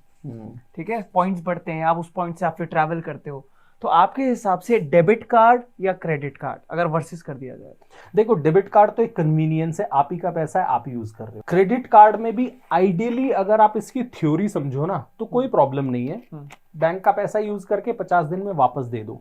[SPEAKER 1] ठीक है, पॉइंट्स बढ़ते हैं, आप उस पॉइंट से आप फिर ट्रैवल करते हो। तो आपके हिसाब से डेबिट कार्ड या क्रेडिट कार्ड अगर वर्सेस कर दिया जाए?
[SPEAKER 2] देखो, डेबिट कार्ड तो एक कन्वीनियंस है, आप ही का पैसा है, आप यूज कर रहे हो। क्रेडिट कार्ड में भी आइडियली अगर आप इसकी थ्योरी समझो ना, तो कोई प्रॉब्लम नहीं है, बैंक का पैसा यूज करके 50 दिन में वापस दे दो।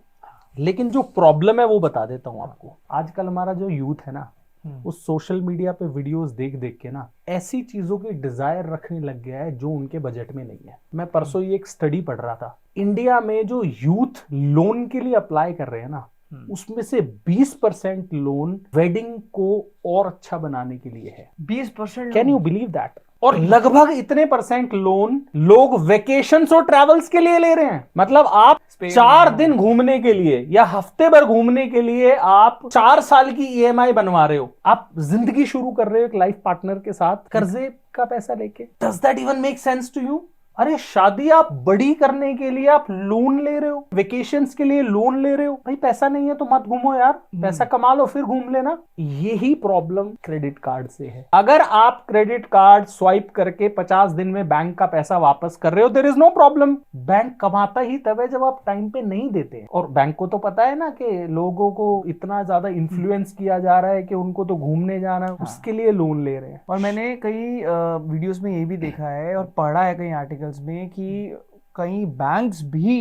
[SPEAKER 2] लेकिन जो प्रॉब्लम है वो बता देता हूं आपको। आजकल हमारा जो यूथ है ना, वो सोशल मीडिया पे वीडियोस देख देख के ना ऐसी चीजों की डिजायर रखने लग गया है जो उनके बजट में नहीं है। मैं परसों ये एक स्टडी पढ़ रहा था, इंडिया में जो यूथ लोन के लिए अप्लाई कर रहे हैं ना, उसमें से 20% लोन वेडिंग को और अच्छा बनाने के लिए है।
[SPEAKER 1] 20%?
[SPEAKER 2] Can you believe that? और लगभग इतने % लोन लोग वेकेशंस और ट्रैवल्स के लिए ले रहे हैं। मतलब आप 4 दिन घूमने के लिए या हफ्ते भर घूमने के लिए आप 4 साल की ईएमआई बनवा रहे हो। आप जिंदगी शुरू कर रहे हो एक लाइफ पार्टनर के साथ कर्जे का पैसा लेके। Does that even make sense to you? अरे शादी आप बड़ी करने के लिए आप लोन ले रहे हो, वेकेशंस के लिए लोन ले रहे हो। भाई पैसा नहीं है तो मत घूमो यार, पैसा कमा लो फिर घूम लेना। यही प्रॉब्लम क्रेडिट कार्ड से है। अगर आप क्रेडिट कार्ड स्वाइप करके 50 दिन में बैंक का पैसा वापस कर रहे हो, there is no problem. Bank कमाता ही तब है जब आप टाइम पे नहीं देते। और बैंक को तो पता है ना कि लोगों को इतना ज्यादा इन्फ्लुएंस किया जा रहा है कि उनको तो घूमने जाना है, उसके लिए लोन ले रहे हैं।
[SPEAKER 1] और मैंने कई वीडियोस में ये भी देखा है और पढ़ा है कई आर्टिकल्स में कि कई बैंक्स भी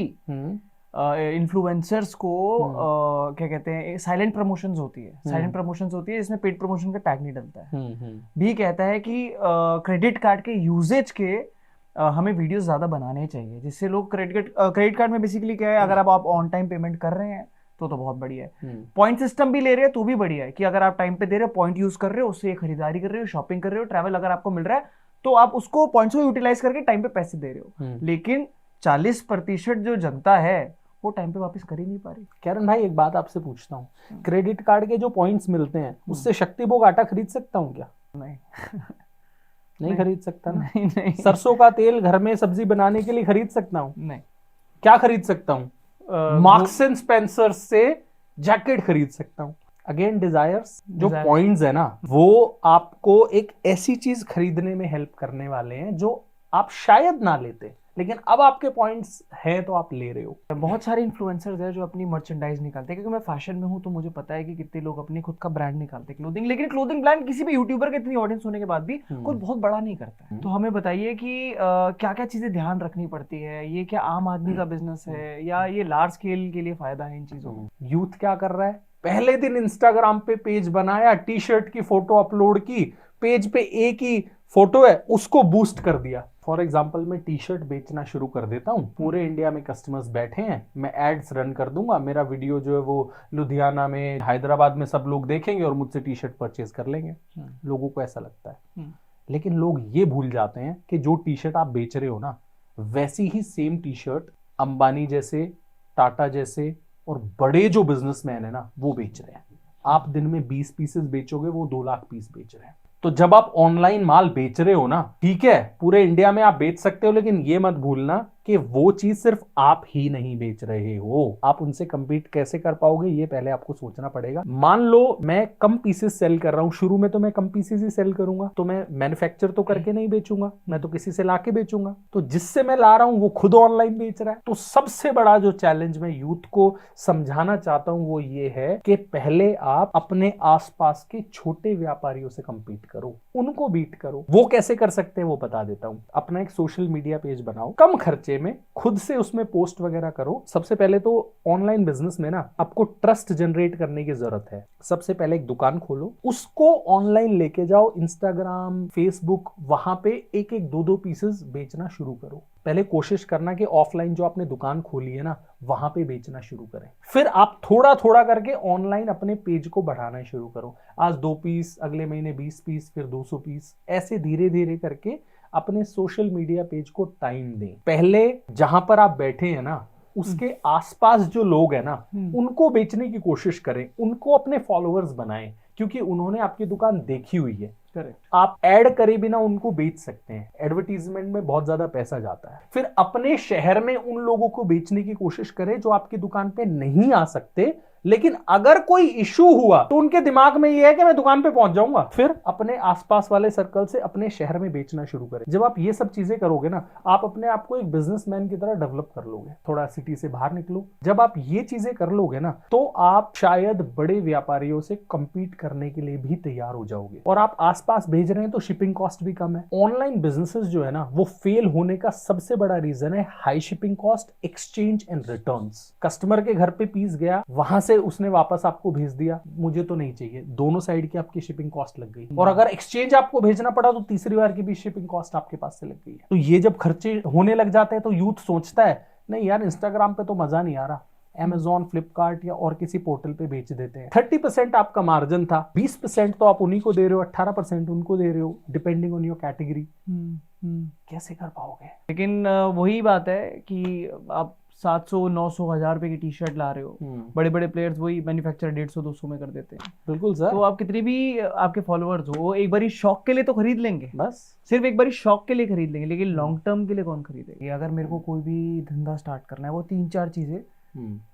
[SPEAKER 1] इन्फ्लुएंसर्स को क्या कहते हैं, साइलेंट प्रमोशंस होती है, साइलेंट प्रमोशंस होती है जिसमें पेड प्रमोशन का टैग नहीं डलता है, भी कहता है कि क्रेडिट कार्ड के यूजेज के हमें वीडियोस ज्यादा बनाने चाहिए, जिससे लोग क्रेडिट कार्ड में बेसिकली क्या है, अगर आप ऑन टाइम पेमेंट कर रहे हैं तो बहुत बढ़िया है। पॉइंट सिस्टम भी ले रहे हैं तो भी बढ़िया है कि अगर आप टाइम पे दे रहे हो, पॉइंट यूज कर रहे हो, उससे खरीदारी कर रहे हो, शॉपिंग कर रहे हो, ट्रैवल अगर आपको मिल रहा है तो आप उसको पॉइंट्स को यूटिलाइज करके टाइम पे पैसे दे रहे हो। लेकिन 40% जो जनता है वो टाइम पे वापस कर ही नहीं पा रही।
[SPEAKER 2] करण भाई, एक बात आपसे पूछता हूँ, क्रेडिट कार्ड के जो पॉइंट्स मिलते हैं उससे शक्ति भोग आटा खरीद सकता हूँ क्या? नहीं खरीद सकता ना।
[SPEAKER 1] नहीं।
[SPEAKER 2] सरसों का तेल घर में सब्जी बनाने के लिए खरीद सकता हूँ?
[SPEAKER 1] नहीं।
[SPEAKER 2] क्या खरीद सकता हूँ? मार्क्स एंड स्पेंसर से जैकेट खरीद सकता हूँ। अगेन डिजायर्स, जो पॉइंट्स है ना, वो आपको एक ऐसी चीज खरीदने में हेल्प करने वाले हैं जो आप शायद ना लेते, लेकिन अब आपके पॉइंट्स हैं तो आप ले रहे हो।
[SPEAKER 1] बहुत सारे इन्फ्लुएंसर्स हैं जो अपनी मर्चेंडाइज निकालते हैं, क्योंकि मैं फैशन में हूँ तो मुझे पता है कि कितने लोग अपनी खुद का ब्रांड निकालते हैं, क्लोथिंग। लेकिन क्लोथिंग ब्रांड किसी भी यूट्यूबर के इतनी ऑडियंस होने के बाद भी कोई बहुत बड़ा नहीं करता है। तो हमें बताइए कि क्या क्या चीजें ध्यान रखनी पड़ती है, ये क्या आम आदमी का बिजनेस है या ये लार्ज स्केल के लिए फायदा है इन चीजों में?
[SPEAKER 2] यूथ क्या कर रहा है, पहले दिन इंस्टाग्राम पे पेज बनाया, टी शर्ट की फोटो अपलोड की, पेज पे एक ही फोटो है उसको बूस्ट कर दिया। फॉर एग्जाम्पल मैं टी शर्ट बेचना शुरू कर देता हूँ, पूरे इंडिया में कस्टमर्स बैठे हैं, मैं एड्स रन कर दूंगा, मेरा वीडियो जो है वो लुधियाना में, हैदराबाद में सब लोग देखेंगे और मुझसे टी शर्ट परचेज कर लेंगे। लोगों को ऐसा लगता है, लेकिन लोग ये भूल जाते हैं कि जो टी शर्ट आप बेच रहे हो ना, वैसी ही सेम टी शर्ट अंबानी जैसे, टाटा जैसे और बड़े जो बिजनेसमैन है ना वो बेच रहे हैं। आप दिन में 20 पीसेस बेचोगे, वो 2 लाख पीस बेच रहे हैं। तो जब आप ऑनलाइन माल बेच रहे हो ना, ठीक है पूरे इंडिया में आप बेच सकते हो, लेकिन ये मत भूलना कि वो चीज सिर्फ आप ही नहीं बेच रहे हो। आप उनसे compete कैसे कर पाओगे, ये पहले आपको सोचना पड़ेगा। मान लो मैं कम पीसेस सेल कर रहा हूं, शुरू में तो मैं कम पीसेस ही सेल करूंगा, तो मैं मैन्युफैक्चर तो करके नहीं बेचूंगा, मैं तो किसी से लाके बेचूंगा। तो जिससे मैं ला रहा हूं वो खुद ऑनलाइन बेच रहा है। तो सबसे बड़ा जो चैलेंज मैं यूथ को समझाना चाहता हूं वो ये है कि पहले आप अपने आसपास के छोटे व्यापारियों से compete करो, उनको बीट करो। वो कैसे कर सकते हैं वो बता देता हूं। अपना एक सोशल मीडिया पेज बनाओ, कम खर्चे में खुद से उसमें पोस्ट वगैरह करो। सबसे पहले तो ऑनलाइन बिजनेस में ना आपको ट्रस्ट जनरेट करने की जरूरत है। सबसे पहले एक दुकान खोलो, उसको ऑनलाइन लेके जाओ, इंस्टाग्राम, फेसबुक, वहां पे एक एक 2-2 पीसेस बेचना शुरू करो। पहले कोशिश करना कि ऑफलाइन जो आपने दुकान खोली है ना वहां पे बेचना शुरू करें। फिर आप थोड़ा थोड़ा करके ऑनलाइन अपने पेज को बढ़ाना शुरू करो। आज 2 पीस, अगले महीने 20 पीस, फिर 200 पीस, ऐसे धीरे धीरे करके अपने सोशल मीडिया पेज को टाइम दें। पहले जहां पर आप बैठे हैं ना उसके आसपास जो लोग हैं ना उनको बेचने की कोशिश करें, उनको अपने फॉलोअर्स बनाएं, क्योंकि उन्होंने आपकी दुकान देखी हुई है। करेक्ट। आप ऐड करे बिना उनको बेच सकते हैं, एडवर्टीजमेंट में बहुत ज्यादा पैसा जाता है। फिर अपने शहर में उन लोगों को बेचने की कोशिश करें जो आपकी दुकान पे नहीं आ सकते, लेकिन अगर कोई इशू हुआ तो उनके दिमाग में ये है कि मैं दुकान पे पहुंच जाऊंगा। फिर अपने आसपास वाले सर्कल से अपने शहर में बेचना शुरू करें। जब आप ये सब चीजें करोगे ना, आप अपने आप को एक बिजनेसमैन की तरह डेवलप कर लोगे। थोड़ा सिटी से बाहर निकलो। जब आप ये चीजें कर लोगे ना, तो आप शायद बड़े व्यापारियों से compete करने के लिए भी तैयार हो जाओगे। और आप आसपास भेज रहे हैं तो शिपिंग कॉस्ट भी कम है। ऑनलाइन बिजनेसेस जो है ना वो फेल होने का सबसे बड़ा रीजन है high shipping cost, exchange and returns. Customer के घर पे पीस गया, वहां से उसने वापस आपको भेज दिया, मुझे तो नहीं चाहिए, दोनों साइड की आपकी शिपिंग कॉस्ट लग गई। और अगर एक्सचेंज आपको भेजना पड़ा तो तीसरी बार की भी शिपिंग कॉस्ट आपके पास से लग गई है। तो ये जब खर्चे होने लग जाते हैं तो यूथ सोचता है नहीं यार इंस्टाग्राम पे तो मजा नहीं आ रहा, Amazon, फ्लिपकार्ट या और किसी पोर्टल पे बेच देते हैं। 30% आपका मार्जिन था, 20% तो आप उन्हीं को दे रहे हो, 18% उनको दे रहे हो, डिपेंडिंग ऑन योर कैटेगरी। कैसे कर पाओगे?
[SPEAKER 1] लेकिन वही बात है कि आप 700, 900, 1000 रुपए की टी शर्ट ला रहे हो, बड़े बड़े प्लेयर्स वही मैन्युफैक्चर 150, 200 में कर देते हैं।
[SPEAKER 2] बिल्कुल सर।
[SPEAKER 1] तो आप कितनी भी आपके फॉलोअर्स हो, एक बारी शौक के लिए तो खरीद लेंगे,
[SPEAKER 2] बस
[SPEAKER 1] सिर्फ एक बारी शौक के लिए खरीद लेंगे, लेकिन लॉन्ग टर्म के लिए कौन खरीदेगा? अगर मेरे को कोई भी धंधा स्टार्ट करना है, वो 3-4 चीजें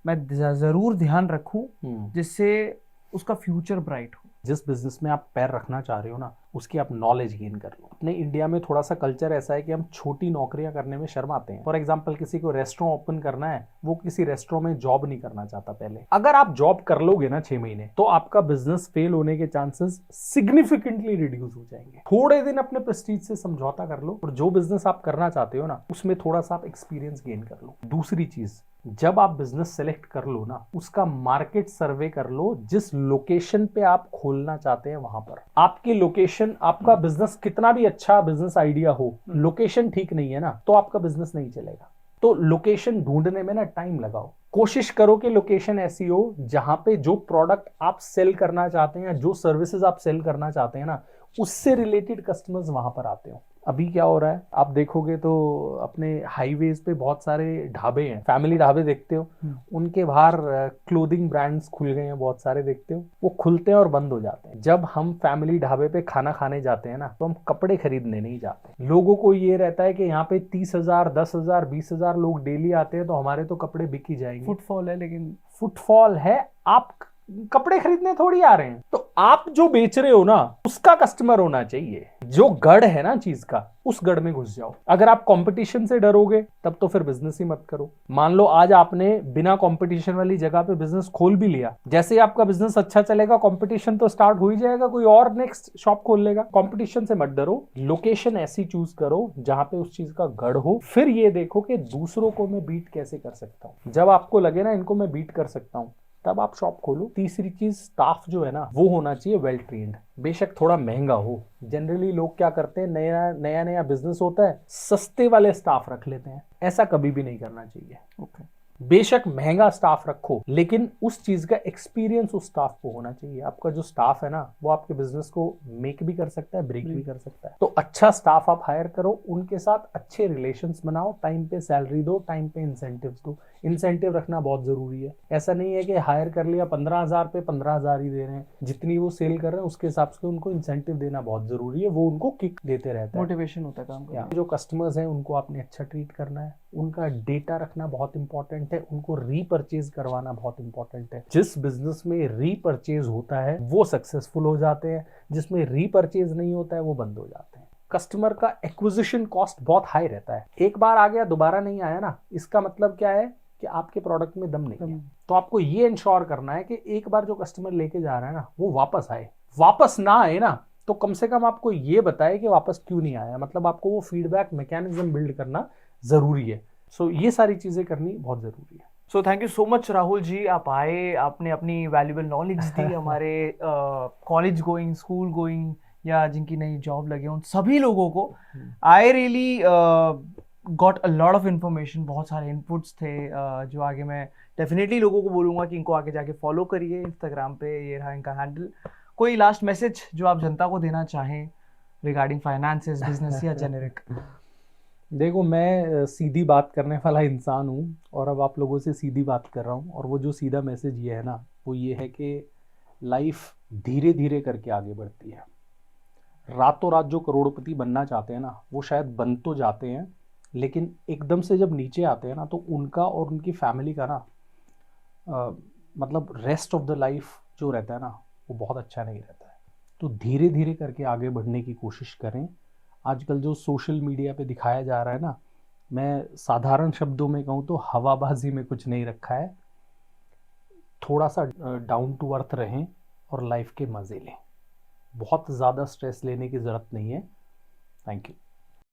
[SPEAKER 1] मैं जरूर ध्यान रखूं जिससे उसका फ्यूचर ब्राइट हो।
[SPEAKER 2] जिस बिजनेस में आप पैर रखना चाह रहे हो ना उसकी आप नॉलेज गेन कर लो। अपने इंडिया में थोड़ा सा कल्चर ऐसा है कि हम छोटी नौकरियां करने में शर्माते हैं। फॉर एग्जांपल किसी को रेस्टोरेंट ओपन करना है, वो किसी रेस्टोरेंट में जॉब नहीं करना चाहता पहले। अगर आप जॉब कर लोगे ना 6 महीने, तो आपका बिजनेस फेल होने के चांसेस सिग्निफिकेंटली रिड्यूस हो जाएंगे। थोड़े दिन अपने प्रेस्टीज से समझौता कर लो और जो बिजनेस आप करना चाहते हो ना उसमें थोड़ा सा आप एक्सपीरियंस गेन कर लो। दूसरी चीज, जब आप बिजनेस सेलेक्ट कर लो ना उसका मार्केट सर्वे कर लो। जिस लोकेशन पे आप खोलना चाहते हैं वहां पर आपकी लोकेशन, आपका बिजनेस कितना भी अच्छा बिजनेस आइडिया हो, लोकेशन ठीक नहीं है ना तो आपका बिजनेस नहीं चलेगा। तो लोकेशन ढूंढने में ना टाइम लगाओ। कोशिश करो कि लोकेशन ऐसी हो जहां पे जो प्रोडक्ट आप सेल करना चाहते हैं, जो सर्विसेज आप सेल करना चाहते हैं ना, उससे रिलेटेड कस्टमर्स वहां पर आते हो। अभी क्या हो रहा है आप देखोगे तो अपने हाईवेज पे बहुत सारे ढाबे हैं, फैमिली ढाबे देखते हो, उनके बाहर क्लोथिंग ब्रांड्स खुल गए हैं बहुत सारे, देखते हो वो खुलते हैं और बंद हो जाते हैं। जब हम फैमिली ढाबे पे खाना खाने जाते हैं ना तो हम कपड़े खरीदने नहीं जाते। लोगों को ये रहता है कि यहाँ पे 30,000, 10,000, 20,000 लोग डेली आते हैं तो हमारे तो कपड़े बिक ही जाएंगे।
[SPEAKER 1] फुटफॉल है, लेकिन
[SPEAKER 2] फुटफॉल है, आप कपड़े खरीदने थोड़ी आ रहे हैं। तो आप जो बेच रहे हो ना उसका कस्टमर होना चाहिए। जो गढ़ है ना चीज का, उस गढ़ में घुस जाओ। अगर आप कंपटीशन से डरोगे तब तो फिर बिजनेस ही मत करो। मान लो आज आपने बिना कंपटीशन वाली जगह पे बिजनेस खोल भी लिया, जैसे ही आपका बिजनेस अच्छा चलेगा कंपटीशन तो स्टार्ट हो ही जाएगा, कोई और नेक्स्ट शॉप खोल लेगा। कंपटीशन से मत डरो, लोकेशन ऐसी चूज करो जहां पे उस चीज का गढ़ हो। फिर ये देखो कि दूसरों को मैं बीट कैसे कर सकता हूं। जब आपको लगे ना इनको मैं बीट कर सकता हूं, तब आप शॉप खोलो। तीसरी चीज, स्टाफ जो है ना वो होना चाहिए वेल ट्रेन्ड। बेशक थोड़ा महंगा हो, जनरली लोग क्या करते हैं, नया नया बिजनेस होता है, सस्ते वाले स्टाफ रख लेते हैं। ऐसा कभी भी नहीं करना चाहिए।
[SPEAKER 1] ओके।
[SPEAKER 2] बेशक महंगा स्टाफ रखो, लेकिन उस चीज का एक्सपीरियंस उस स्टाफ को होना चाहिए। आपका जो स्टाफ है ना वो आपके बिजनेस को मेक भी कर सकता है, ब्रेक भी कर सकता है। तो अच्छा स्टाफ आप हायर करो, उनके साथ अच्छे रिलेशंस बनाओ, टाइम पे सैलरी दो, टाइम पे इंसेंटिव्स दो। इंसेंटिव रखना बहुत जरूरी है। ऐसा नहीं है कि हायर कर लिया 15,000 पे 15,000 ही दे रहे हैं, जितनी वो सेल कर रहे हैं उसके हिसाब से उनको इंसेंटिव देना बहुत जरूरी है। वो उनको किक देते रहता है,
[SPEAKER 1] मोटिवेशन होता है काम का।
[SPEAKER 2] जो कस्टमर्स हैं उनको आपने अच्छा ट्रीट करना है, उनका डेटा रखना बहुत इंपॉर्टेंट है, उनको रीपरचेज करवाना बहुत इंपॉर्टेंट है। जिस बिजनेस में रीपरचेज होता है वो सक्सेसफुल हो जाते हैं, जिसमें रीपरचेज नहीं होता है वो बंद हो जाते हैं। कस्टमर का एक्विजिशन कॉस्ट बहुत हाई रहता है। एक बार आ गया दोबारा नहीं आया ना, इसका मतलब क्या है कि आपके प्रोडक्ट में दम नहीं है। तो आपको ये इंश्योर करना है कि एक बार जो कस्टमर लेके जा रहा है ना वो वापस आए। वापस ना आए ना तो कम से कम आपको ये बताए कि वापस क्यों नहीं आया, मतलब आपको वो फीडबैक मैकेनिज्म बिल्ड करना जरूरी है। सो ये सारी चीजें करनी बहुत जरूरी है।
[SPEAKER 1] So thank you so much Rahul ji, आप आए, आपने अपनी वैल्यूबल नॉलेज दी हमारे कॉलेज गोइंग, स्कूल गोइंग या जिनकी नई जॉब लगे उन सभी लोगों को। I really got a lot of information, बहुत सारे इनपुट्स थे जो आगे मैं डेफिनेटली लोगों को बोलूँगा कि इनको आगे जाके फॉलो करिए इंस्टाग्राम पे, ये रहा इनका हैंडल। कोई लास्ट मैसेज जो आप जनता को देना चाहें रिगार्डिंग फाइनेंसेस, बिजनेस या जेनेरिक?
[SPEAKER 2] देखो, मैं सीधी बात करने वाला इंसान हूँ और अब आप लोगों से सीधी बात कर रहा हूँ, और वो जो सीधा मैसेज ये है ना वो ये है कि लाइफ धीरे धीरे करके आगे बढ़ती है। रातों रात जो करोड़पति बनना चाहते हैं ना वो शायद बन तो जाते हैं, लेकिन एकदम से जब नीचे आते हैं ना तो उनका और उनकी फैमिली का ना मतलब रेस्ट ऑफ द लाइफ जो रहता है ना वो बहुत अच्छा नहीं रहता है। तो धीरे धीरे करके आगे बढ़ने की कोशिश करें। आजकल जो सोशल मीडिया पे दिखाया जा रहा है ना, मैं साधारण शब्दों में कहूँ तो हवाबाजी में कुछ नहीं रखा है। थोड़ा सा डाउन टू अर्थ रहें और लाइफ के मज़े लें। बहुत ज़्यादा स्ट्रेस लेने की ज़रूरत नहीं है। Thank you.